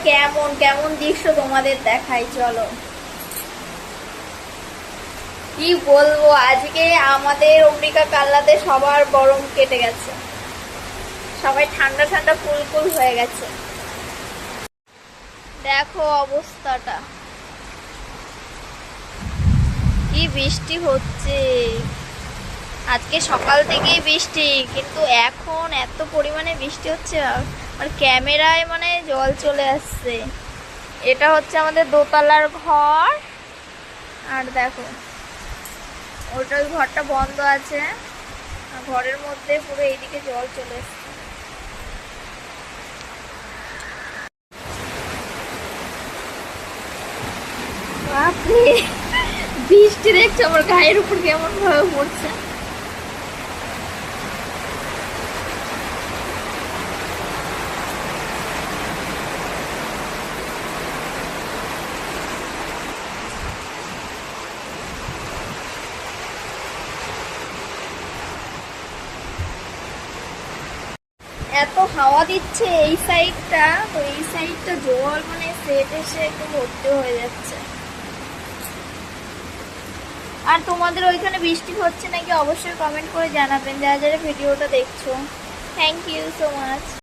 কেমন কেমন দৃশ্য তোমাদের দেখাই, চলো। কি বলবো, আজকে আমাদের অম্বিকা কাল্লাতে সবার গরম কেটে গেছে, সবাই ঠান্ডা ঠান্ডা কুল হয়ে গেছে। দেখো অবস্থাটা, কি বৃষ্টি হচ্ছে। আজকে সকাল থেকেই বৃষ্টি, কিন্তু এখন এত পরিমাণে বৃষ্টি হচ্ছে আর ক্যামেরায় মানে জল চলে আসছে। এটা হচ্ছে আমাদের দোতলার ঘর, আর দেখো ওটা ওই ঘরটা বন্ধ আছে, আর ঘরের মধ্যে পুরো এইদিকে জল চলে এসছে। বাপরে, বৃষ্টি দেখছো আমার গায়ের উপর কেমন ভাবে পড়ছে। এত হাওয়া দিচ্ছে এই সাইডটা, তো এই সাইডটা জল মানে সেট এসে একটু ভর্তি হয়ে যাচ্ছে। আর তোমাদের ওইখানে বৃষ্টি হচ্ছে নাকি অবশ্যই কমেন্ট করে জানাবেন, যারা যারা ভিডিওটা দেখছো। Thank you so much.